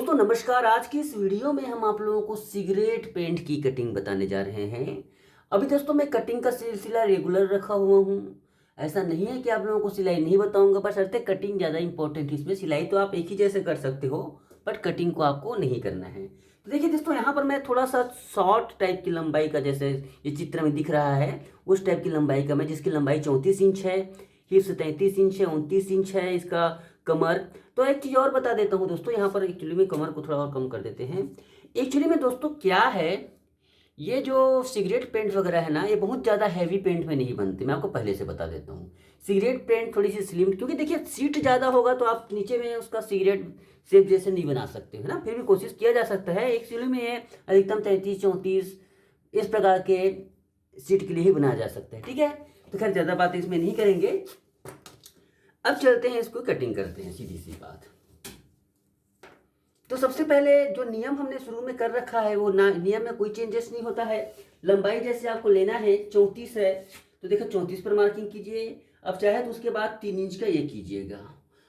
दोस्तों नमस्कार। आज की इस वीडियो में हम आप लोगों को सिगरेट पेंट की कटिंग बताने जा रहे हैं। अभी दोस्तों मैं कटिंग का सिलसिला रेगुलर रखा हुआ हूँ। ऐसा नहीं है कि आप लोगों को सिलाई नहीं बताऊंगा, बस अर्थ कटिंग ज़्यादा इंपॉर्टेंट है। इसमें सिलाई तो आप एक ही जैसे कर सकते हो, बट कटिंग को आपको नहीं करना है। तो देखिए दोस्तों, यहाँ पर मैं थोड़ा सा शॉर्ट टाइप की लंबाई का, जैसे ये चित्र में दिख रहा है उस टाइप की लंबाई का मैं, जिसकी लंबाई 34 इंच है, हिप्स 33 इंच है, 29 इंच है इसका कमर। तो एक चीज़ और बता देता हूँ दोस्तों, यहाँ पर एक्चुअली में कमर को थोड़ा और कम कर देते हैं। एक्चुअली में दोस्तों क्या है, ये जो सिगरेट पेंट वगैरह है ना, ये बहुत ज़्यादा हैवी पेंट में नहीं बनते। मैं आपको पहले से बता देता हूँ। सिगरेट पेंट थोड़ी सी स्लिम, क्योंकि देखिए सीट ज़्यादा होगा तो आप नीचे में उसका सिगरेट शेप जैसे नहीं बना सकते है ना। फिर भी कोशिश किया जा सकता है। एक्चुअली में ये अधिकतम 33-34 इस प्रकार के सीट के लिए ही बनाया जा सकता है, ठीक है। तो खैर ज़्यादा बात इसमें नहीं करेंगे, अब चलते हैं इसको कटिंग करते हैं, सीधी सी बात। तो सबसे पहले जो नियम हमने शुरू में कर रखा है वो नियम में कोई चेंजेस नहीं होता है। लंबाई जैसे आपको लेना है 34 है, तो देखो 34 पर मार्किंग कीजिए। अब चाहे तो उसके बाद 3 इंच का ये कीजिएगा।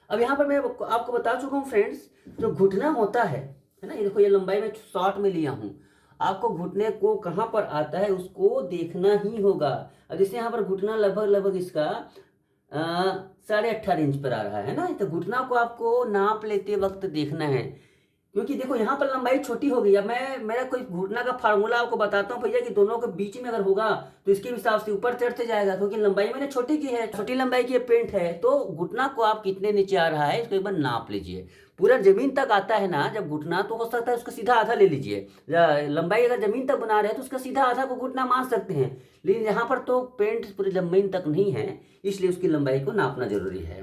अब यहाँ पर मैं आपको बता चुका हूँ फ्रेंड्स, जो घुटना होता है ना, ये देखो ये लंबाई में शॉर्ट में लिया हूँ। आपको घुटने को कहाँ पर आता है उसको देखना ही होगा। अब जैसे यहाँ पर घुटना लगभग इसका 18.5 इंच पर आ रहा है ना, तो घुटना को आपको नाप लेते वक्त देखना है, क्योंकि देखो यहाँ पर लंबाई छोटी हो गई। अब मैं मेरा कोई घुटना का फार्मूला आपको बताता हूँ भैया, कि दोनों के बीच में अगर होगा तो इसके हिसाब से ऊपर चढ़ते जाएगा, क्योंकि लंबाई मैंने छोटी की है, छोटी लंबाई की पेंट है। तो घुटना को आप कितने नीचे आ रहा है इसको एक बार नाप लीजिए। पूरा जमीन तक आता है ना जब घुटना, तो हो सकता है उसका सीधा आधा ले लीजिए। लंबाई अगर जमीन तक बना रहे हैं तो उसका सीधा आधा को घुटना मान सकते हैं, लेकिन यहाँ पर तो पेंट पूरी जमीन तक नहीं है, इसलिए उसकी लंबाई को नापना जरूरी है।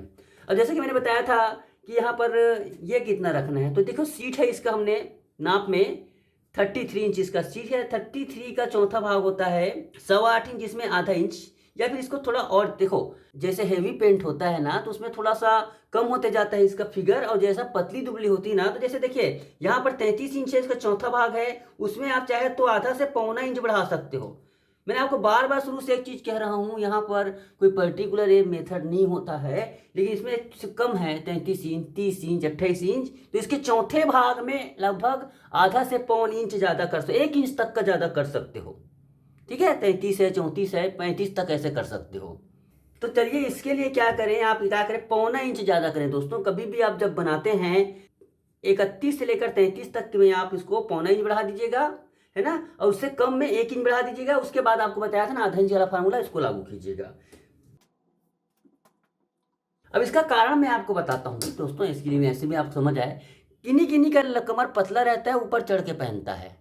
अब जैसे कि मैंने बताया था कि यहाँ पर ये कितना रखना है, तो देखो सीट है इसका, हमने नाप में 33 इंच इसका सीट है। 33 का चौथा भाग होता है 8.25 इंच, इसमें आधा इंच। या फिर इसको थोड़ा और देखो, जैसे हेवी पेंट होता है ना तो उसमें थोड़ा सा कम होते जाता है इसका फिगर, और जैसा पतली दुबली होती है ना, तो जैसे देखिए यहाँ पर 33 इंच है, इसका चौथा भाग है, उसमें आप चाहे तो आधा से पौना इंच बढ़ा सकते हो। मैंने आपको बार बार शुरू से एक चीज़ कह रहा हूँ, यहाँ पर कोई पर्टिकुलर ये मेथड नहीं होता है, लेकिन इसमें कम है 33 इंच, 30 इंच, 28 इंच, तो इसके चौथे भाग में लगभग आधा से पौन इंच ज़्यादा कर सकते, 1 इंच तक का ज़्यादा कर सकते हो, ठीक है। 33 है, 34 है, 35 तक ऐसे कर सकते हो। तो चलिए इसके लिए क्या करें, आप क्या करें, पौना इंच ज़्यादा करें दोस्तों। कभी भी आप जब बनाते हैं 31 से लेकर 33 तक में आप इसको पौना इंच बढ़ा दीजिएगा, है ना, और उससे कम में 1 इंच बढ़ा दीजिएगा। उसके बाद आपको बताया था ना आधा इंच वाला फार्मूला, इसको लागू कीजिएगा। अब इसका कारण मैं आपको बताता हूँ दोस्तों, इसके लिए ऐसे भी आप समझ आए। किन्हीं किन्हीं का कमर पतला रहता है, ऊपर चढ़ के पहनता है।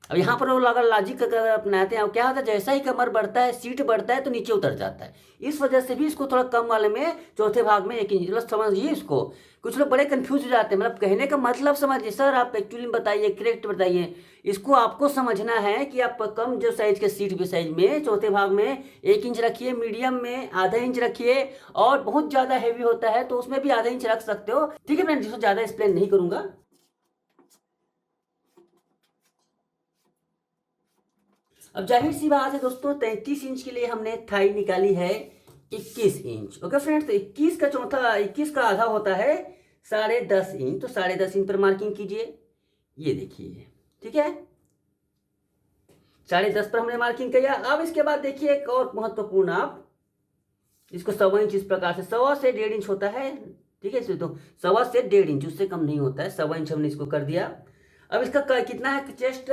अब यहाँ पर वो अगर लॉजिक अगर अपनाते हैं, क्या होता है, जैसा ही कमर बढ़ता है, सीट बढ़ता है, तो नीचे उतर जाता है। इस वजह से भी इसको थोड़ा कम वाले में चौथे भाग में 1 इंच, मतलब समझिए इसको। कुछ लोग बड़े कंफ्यूज हो जाते हैं, मतलब कहने का मतलब समझिए। सर आप एक्चुअली बताइए, करेक्ट बताइए। इसको आपको समझना है कि आप कम जो साइज के सीट भी साइज में चौथे भाग में 1 इंच रखिए, मीडियम में आधा इंच रखिए, और बहुत ज़्यादा हैवी होता है तो उसमें भी आधा इंच रख सकते हो, ठीक है। मैं जिसको ज़्यादा एक्सप्लेन नहीं करूँगा। अब जाहिर सी बात है दोस्तों, 33 इंच के लिए हमने थाई निकाली है 21 इंच। ओके फ्रेंड्स, तो 21 का आधा होता है 10.5 इंच, तो 10.5 इंच पर मार्किंग कीजिए। ये देखिए, ठीक है, 10.5 पर हमने मार्किंग किया। अब इसके बाद देखिए एक और महत्वपूर्ण, आप इसको 1.25 इंच इस प्रकार से, 1.25 से 1.5 इंच होता है, ठीक है। इसमें तो 1.25 से 1.5 इंच, उससे कम नहीं होता है। 1.25 इंच हमने इसको कर दिया। अब इसका कितना है, चेस्ट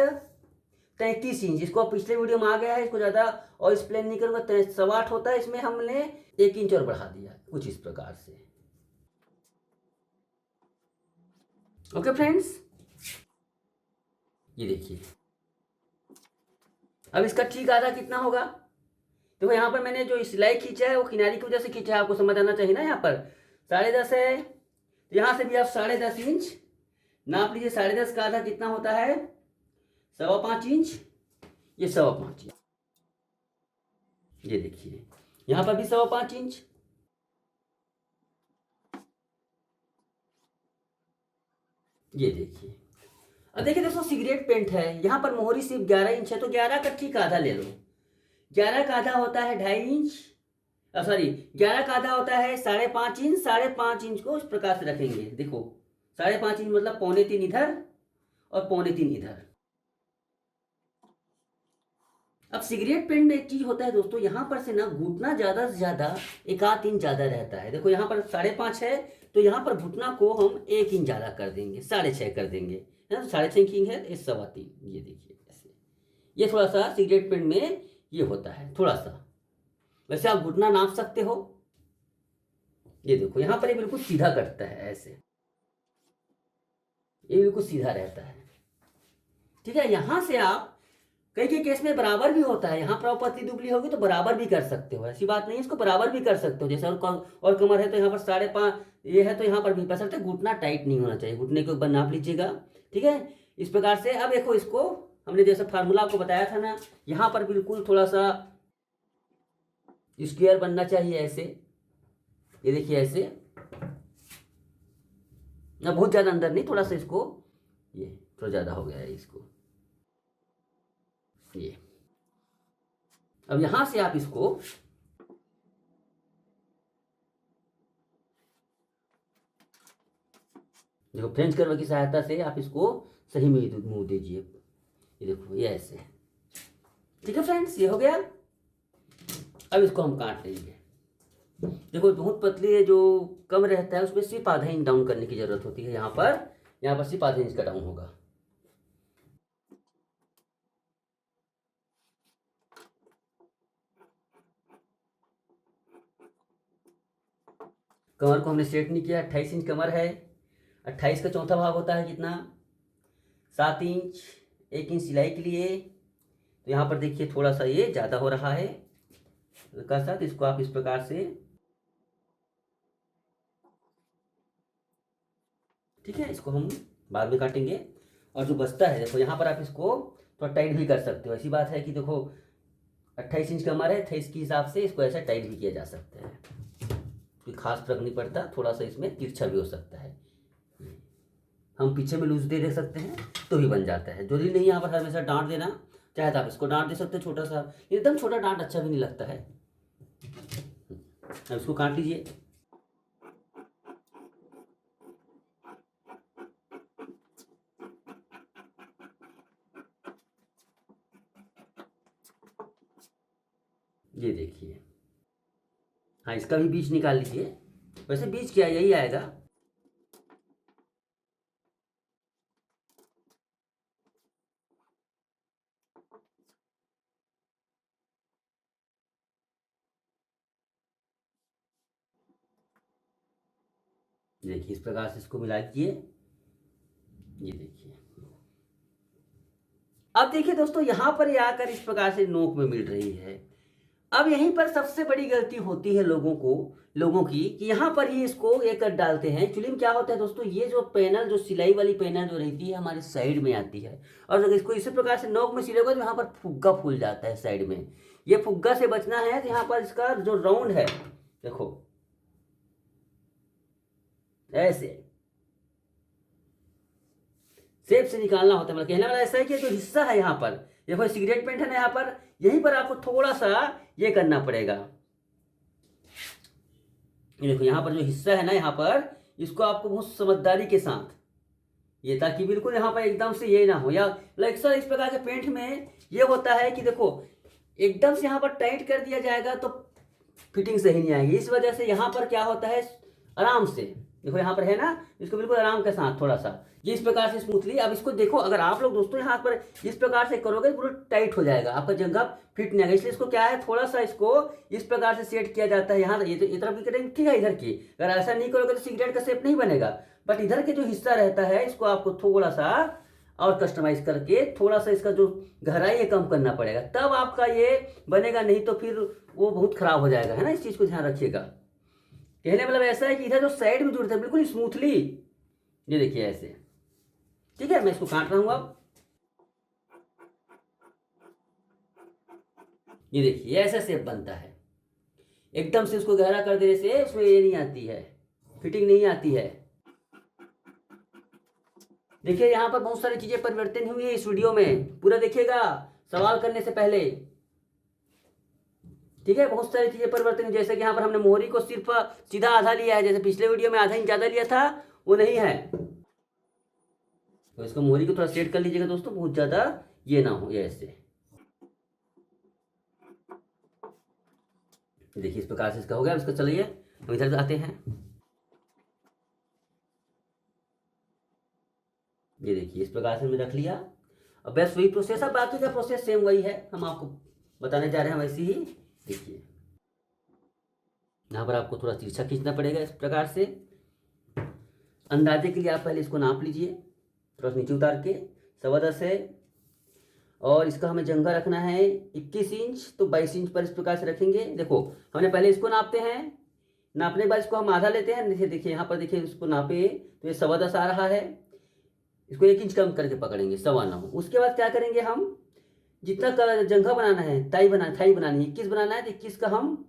33 इंच, इसको पिछले वीडियो में आ गया है, इसको ज़्यादा और एक्सप्लेन नहीं करूँगा। 8.25 होता है, इसमें हमने 1 इंच और बढ़ा दिया, कुछ इस प्रकार से। ओके फ्रेंड्स, ये देखिए। अब इसका ठीक आधा कितना होगा, देखो यहाँ पर मैंने जो सिलाई खींचा है वो किनारी की वजह से खींचा है, आपको समझ आना चाहिए ना। यहाँ पर 10.5 है, तो यहाँ से भी आप 10.5 इंच नाप लीजिए। 10.5 का आधा कितना होता है, 5.25 इंच, ये 5.25 इंच। ये देखिए यहाँ पर भी 5.25 इंच, ये देखिए। अब देखिए दोस्तों, सिगरेट पेंट है, यहाँ पर मोहरी सिर्फ 11 इंच है, तो 11 का ठीक आधा ले लो। 11 का आधा होता है 2.5 इंच, सॉरी 11 का आधा होता है 5.5 इंच। 5.5 इंच को इस प्रकार से रखेंगे, देखो 5.5 इंच मतलब 2.25 इधर और 2.25 इधर। अब सिगरेट पेंट में एक चीज होता है दोस्तों, यहाँ पर से ना घुटना ज्यादा से ज्यादा 1 आध इंच ज्यादा रहता है। देखो यहाँ पर 5.5 है, तो यहाँ पर घुटना को हम 1 इंच ज्यादा कर देंगे, 6.5 कर देंगे, है ना। तो 6.5 की है, ये 3.25, ये देखिए ऐसे। ये थोड़ा सा सिगरेट पेंट में ये होता है थोड़ा सा। वैसे आप घुटना नाप सकते हो। ये देखो यहाँ पर ये बिल्कुल सीधा कटता है ऐसे, ये बिल्कुल सीधा रहता है। ठीक है, यहाँ से आप कई के केस में बराबर भी होता है, यहाँ पर पतली दुबली होगी तो बराबर भी कर सकते हो, ऐसी बात नहीं है, इसको बराबर भी कर सकते हो। जैसे और कमर है तो यहाँ पर 5.5 ये है, तो यहाँ पर भी कर सकते। घुटना टाइट नहीं होना चाहिए, घुटने को एक बार नाप लीजिएगा। ठीक है, इस प्रकार से। अब देखो इसको हमने जैसे फार्मूला आपको बताया था ना, यहाँ पर बिल्कुल थोड़ा सा स्क्वायर बनना चाहिए ऐसे। ये देखिए ऐसे, ना बहुत ज्यादा अंदर नहीं, थोड़ा सा इसको, ये थोड़ा ज्यादा हो गया है इसको, ये। अब यहां से आप इसको देखो, फ्रेंच कर्व की सहायता से आप इसको सही में मुंह दीजिए। ये देखो ये ऐसे। ठीक है फ्रेंड्स, ये हो गया। अब इसको हम काट लेंगे। देखो बहुत पतली है, जो कम रहता है उसमें सिर्फ आधा इंच डाउन करने की जरूरत होती है। यहाँ पर सिर्फ आधा इंच का डाउन होगा। कमर को हमने सेट नहीं किया, 28 इंच कमर है। 28 का चौथा भाग होता है कितना, 7 इंच। 1 इंच सिलाई के लिए, तो यहाँ पर देखिए थोड़ा सा ये ज़्यादा हो रहा है का साथ। इसको आप इस प्रकार से, ठीक है, इसको हम बाद में काटेंगे। और जो बचता है देखो, यहाँ पर आप इसको थोड़ा टाइट भी कर सकते हो। ऐसी बात है कि देखो 28 इंच का हमारा है, 28 के हिसाब से इसको ऐसा टाइट भी किया जा सकता है, कोई खास फर्क नहीं पड़ता। थोड़ा सा इसमें तिरछा भी हो सकता है, हम पीछे में लूज दे सकते हैं तो भी बन जाता है। जरूरी नहीं यहाँ पर हमेशा डांट देना, चाहे तो आप इसको डांट दे सकते हो छोटा सा, एकदम छोटा डांट अच्छा भी नहीं लगता है। अब इसको काट लीजिए। ये देखिए, हाँ इसका भी बीज निकाल लीजिए। वैसे बीज क्या यही आएगा। देखिए इस प्रकार से इसको मिला लीजिए। ये देखिए, अब देखिए दोस्तों, यहां पर ये आकर इस प्रकार से नोक में मिल रही है। अब यहीं पर सबसे बड़ी गलती होती है लोगों की, कि यहाँ पर ही इसको ये कर डालते हैं। एक्चुअली में क्या होता है दोस्तों, ये जो पैनल, जो सिलाई वाली पैनल जो रहती है हमारे साइड में आती है, और अगर इसको इसी प्रकार से नोक में सिलेगा तो यहाँ पर फुग्गा फूल जाता है साइड में। ये फुग्गा से बचना है तो यहाँ पर इसका जो राउंड है देखो ऐसे शेप से निकालना होता है। मतलब कहने वाला ऐसा है कि जो हिस्सा है यहाँ पर, देखो सिगरेट पेंट है ना, यहाँ पर यहीं पर आपको थोड़ा सा ये करना पड़ेगा। ये देखो यहाँ पर जो हिस्सा है ना, यहाँ पर इसको आपको बहुत समझदारी के साथ, ये ताकि बिल्कुल यहाँ पर एकदम से ये ना हो, या लाइक सर इस प्रकार के पेंट में ये होता है कि देखो एकदम से यहाँ पर टाइट कर दिया जाएगा तो फिटिंग सही नहीं आएगी। इस वजह से यहाँ पर क्या होता है, आराम से देखो यहाँ पर है ना, इसको बिल्कुल आराम के साथ थोड़ा सा ये इस प्रकार से स्मूथली। अब इसको देखो, अगर आप लोग दोस्तों यहाँ पर इस प्रकार से करोगे तो पूरा टाइट हो जाएगा, आपका जगह फिट नहीं आएगा। इसलिए इसको क्या है, थोड़ा सा इसको इस प्रकार से सेट किया जाता है। यहाँ ये तो तरफ की करेंगे, ठीक है, इधर की अगर ऐसा नहीं करोगे तो सिगरेट का शेप नहीं बनेगा। बट इधर के जो हिस्सा रहता है इसको आपको थोड़ा सा और कस्टमाइज करके थोड़ा सा इसका जो गहराई है कम करना पड़ेगा, तब आपका ये बनेगा, नहीं तो फिर वो बहुत खराब हो जाएगा, है ना। इस चीज़ को ध्यान रखिएगा। कहने मतलब ऐसा है कि इधर जो साइड में जुड़ता है बिल्कुल स्मूथली, ये देखिए ऐसे। ठीक है, मैं इसको काट रहा हूं। अब ये देखिए ऐसा शेप बनता है। एकदम से उसको गहरा कर देने से उसमें ये नहीं आती है, फिटिंग नहीं आती है। देखिए यहाँ पर बहुत सारी चीजें परिवर्तन हुई है इस वीडियो में, पूरा देखिएगा सवाल करने से पहले। ठीक है, बहुत सारी चीजें परिवर्तन हुई, जैसे कि यहाँ पर हमने मोहरी को सिर्फ सीधा आधा लिया है, जैसे पिछले वीडियो में आधा इंच ज्यादा लिया था वो नहीं है। तो इसको मोहरी को थोड़ा सेट कर लीजिएगा दोस्तों, बहुत ज़्यादा ये ना हो, ये ऐसे। देखिए इस प्रकार से इसका हो गया। अब इसका चलिए हम इधर आते हैं। ये देखिए इस प्रकार से हमने रख लिया। अब बस वही प्रोसेस, अब बाकी का प्रोसेस सेम वही है, हम आपको बताने जा रहे हैं वैसे ही। देखिए यहाँ पर आपको थोड़ा तिरछा खींचना पड़ेगा इस प्रकार से। अंदाजे के लिए आप पहले इसको नाप लीजिए, थोड़ा नीचे उतार के 10.25 है। और इसका हमें जंघा रखना है 21 इंच, तो 22 इंच पर इस प्रकार से रखेंगे। देखो हमने पहले इसको नापते हैं, नापने के बाद इसको हम आधा लेते हैं। देखिए यहाँ पर देखिए इसको नापे तो ये 10.25 आ रहा है। इसको 1 इंच कम करके पकड़ेंगे 9.25। उसके बाद क्या करेंगे, हम जितना जंघा बनाना है, थाई बनानी है 21 बनाना है, तो 21 का हम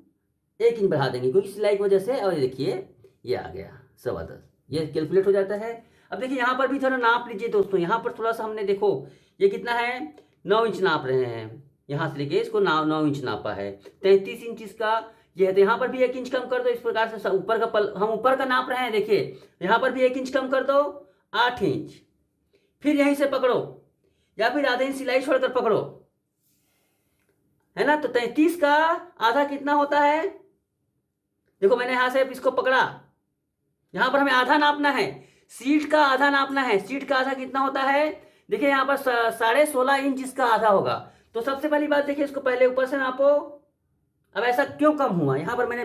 1 इंच बढ़ा देंगे क्योंकि सिलाई की वजह से। और ये देखिए ये आ गया 10.25, ये कैलकुलेट हो जाता है। अब देखिए यहाँ पर भी थोड़ा नाप लीजिए दोस्तों। यहाँ पर थोड़ा सा हमने देखो ये कितना है 9 इंच नाप रहे हैं, यहाँ से लेके इसको 9 इंच नापा है। 33 इंच इसका ये है, तो यहाँ पर भी 1 इंच कम कर दो इस प्रकार से। ऊपर का हम ऊपर का नाप रहे हैं, देखिए यहाँ पर भी 1 इंच कम कर दो 8 इंच। फिर यहीं से पकड़ो या फिर आधे इंच सिलाई छोड़कर पकड़ो, है ना। तो 33 का आधा कितना होता है, देखो मैंने यहाँ से इसको पकड़ा, यहाँ पर हमें आधा नापना है, सीट का आधा नापना है। सीट का आधा कितना होता है, देखिए यहाँ पर 16.5 इंच इसका आधा होगा। तो सबसे पहली बात देखिए इसको पहले ऊपर से नापो। अब ऐसा क्यों कम हुआ, यहाँ पर मैंने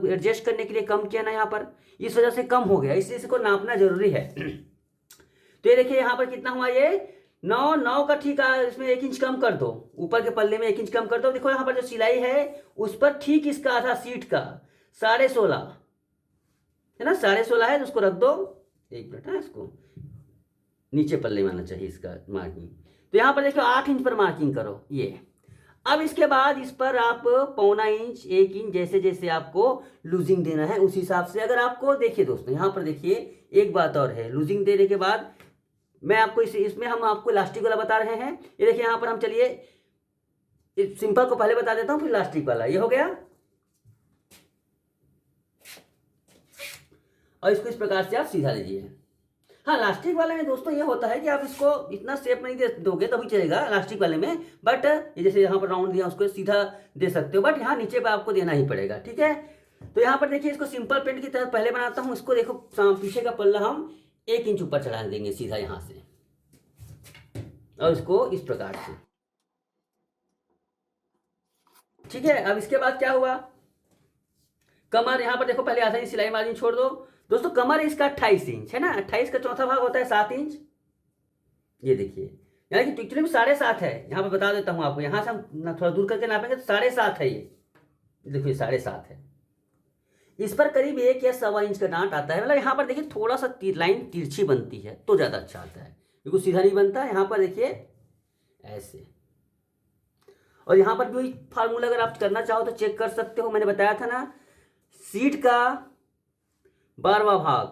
एडजस्ट करने के लिए कम किया ना, यहाँ पर इस वजह से कम हो गया, इसलिए इसको नापना जरूरी है। तो ये देखिए यहाँ पर कितना हुआ, ये 9 का ठीक है, इसमें 1 इंच कम कर दो, ऊपर के पल्ले में 1 इंच कम कर दो। देखो यहाँ पर जो सिलाई है उस पर ठीक इसका आधा सीट का 16.5 है ना, 16.5 है, तो उसको रख दो। 1 मिनट है, इसको नीचे पल्ले में आना चाहिए इसका मार्किंग। तो यहाँ पर देखो 8 इंच पर मार्किंग करो ये। अब इसके बाद इस पर आप 0.25 इंच 1 इंच जैसे जैसे आपको लूजिंग देना है उस हिसाब से। अगर आपको देखिए दोस्तों यहाँ पर देखिए एक बात और है, लूजिंग देने के बाद मैं आपको इसमें हम आपको इलास्टिक वाला बता रहे हैं। ये देखिए यहाँ पर हम चलिए सिंपल को पहले बता देता हूँ, फिर इलास्टिक वाला। ये हो गया, और इसको इस प्रकार से आप सीधा लीजिए। हाँ इलास्टिक वाले में दोस्तों ये होता है कि आप इसको इतना शेप नहीं दे दोगे तभी चलेगा इलास्टिक वाले में, बट ये जैसे यहाँ पर राउंड दिया उसको सीधा दे सकते हो, बट यहाँ नीचे पर आपको देना ही पड़ेगा, ठीक है। तो यहाँ पर देखिए इसको सिंपल पेंट की तरह पहले बनाता हूँ। इसको देखो पीछे का पल्ला हम 1 इंच ऊपर चढ़ा देंगे सीधा यहाँ से, और इसको इस प्रकार से, ठीक है। अब इसके बाद क्या हुआ, कमर यहाँ पर देखो पहले आधा इंच सिलाई मार्जिन छोड़ दो दोस्तों। कमर इसका 28 इंच है ना, 28 का चौथा भाग होता है 7 इंच। ये देखिए यानी कि एक्चुअली में 7.5 है, यहाँ पर बता देता हूँ आपको। यहाँ से हम थोड़ा दूर करके नापेंगे तो 7.5 है। ये देखिए 7.5 है। इस पर करीब 1 या 1.25 इंच का डांट आता है। मतलब यहाँ पर देखिए थोड़ा सा लाइन तिरछी बनती है तो ज़्यादा अच्छा आता है, बिल्कुल सीधा नहीं बनता। यहाँ पर देखिए ऐसे, और यहाँ पर भी फार्मूला अगर आप करना चाहो तो चेक कर सकते हो। मैंने बताया था ना, सीट का 12वां भाग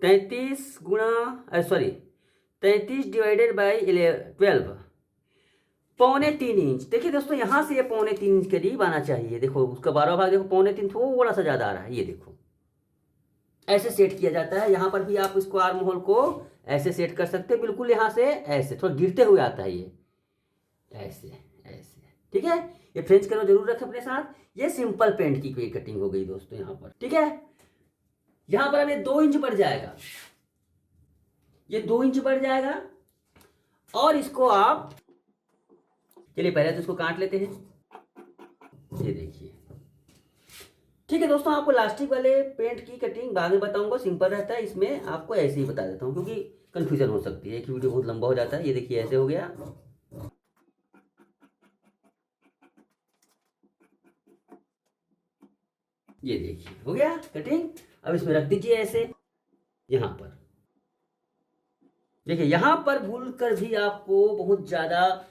33 डिवाइडेड बाई 12 3.25 इंच। देखिए दोस्तों यहाँ से ये 3.25 इंच करीब आना चाहिए। देखो उसका 12वां भाग देखो 3.25 थोड़ा सा ज़्यादा आ रहा है। ये देखो ऐसे सेट किया जाता है। यहाँ पर भी आप इसको आर्म होल को ऐसे सेट कर सकते हैं, बिल्कुल यहाँ से ऐसे थोड़ा गिरते हुए आता है ये, ऐसे ऐसे, ठीक है। ये फ्रेंच करो जरूर रखें अपने साथ। ये सिंपल पेंट की कोई कटिंग हो गई दोस्तों यहाँ पर, ठीक है। यहाँ पर अब ये 2 इंच बढ़ जाएगा, ये 2 इंच बढ़ जाएगा। और इसको आप चलिए पहले तो इसको काट लेते हैं। ये देखिए, ठीक है दोस्तों। आपको इलास्टिक वाले पेंट की कटिंग बाद में बताऊंगा, सिंपल रहता है। इसमें आपको ऐसे ही बता देता हूँ क्योंकि कंफ्यूजन हो सकती है, एक वीडियो बहुत लंबा हो जाता है। ये देखिए ऐसे हो गया, ये देखिए हो गया कटिंग। अब इसमें रख दीजिए ऐसे। यहाँ पर देखिए, यहाँ पर भूल कर भी आपको बहुत ज़्यादा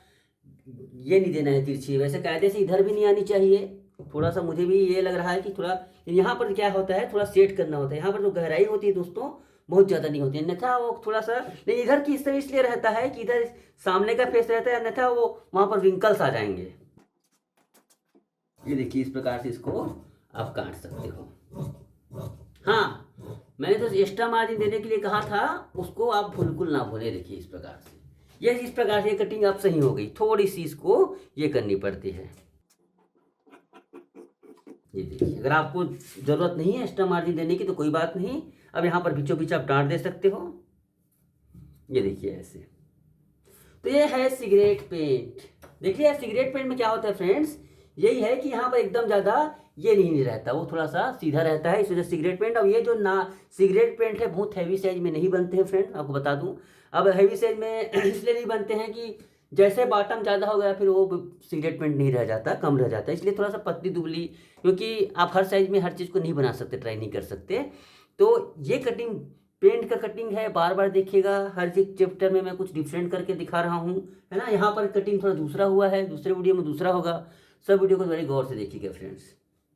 ये नहीं देना है तिरछी, वैसे कायदे से इधर भी नहीं आनी चाहिए। थोड़ा सा मुझे भी ये लग रहा है कि थोड़ा यहाँ पर क्या होता है, थोड़ा सेट करना होता है। यहाँ पर जो गहराई होती है दोस्तों बहुत ज़्यादा नहीं होती है, अन्यथा वो थोड़ा सा नहीं इधर की इस तरह इसलिए रहता है कि इधर सामने का फेस रहता है, अन्यथा वो वहाँ पर विंकल्स आ जाएंगे। ये देखिए इस प्रकार से इसको आप काट सकते हो। हाँ मैंने तो एक्स्ट्रा मार्जिन देने के लिए कहा था, उसको आप बिल्कुल ना भूलें। देखिए इस प्रकार से, ये इस प्रकार से कटिंग अब सही हो गई। थोड़ी सी इसको ये करनी पड़ती है। ये देखिए, अगर आपको ज़रूरत नहीं है एक्स्ट्रा मार्जिन देने की तो कोई बात नहीं, अब यहाँ पर बीचों बीच आप डांट दे सकते हो। ये देखिए ऐसे। तो ये है सिगरेट पेंट। देखिए सिगरेट पेंट में क्या होता है फ्रेंड्स, यही है कि यहाँ पर एकदम ज़्यादा ये नहीं रहता, वो थोड़ा सा सीधा रहता है, इस वजह से सिगरेट पेंट। अब ये जो ना सिगरेट पेंट है बहुत हैवी साइज में नहीं बनते हैं फ्रेंड, आपको बता दूं। अब हैवी साइज में इसलिए नहीं बनते हैं कि जैसे बॉटम ज़्यादा हो गया फिर वो सिगरेट पेंट नहीं रह जाता, कम रह जाता है, इसलिए थोड़ा सा पतली दुबली, क्योंकि आप हर साइज में हर चीज़ को नहीं बना सकते, ट्राई नहीं कर सकते। तो ये कटिंग पेंट का कटिंग है, बार बार देखिएगा, हर एक चैप्टर में मैं कुछ डिफरेंट करके दिखा रहा हूँ, है ना। यहाँ पर कटिंग थोड़ा दूसरा हुआ है, दूसरे वीडियो में दूसरा होगा। सब वीडियो को बड़े गौर से देखिएगा फ्रेंड्स।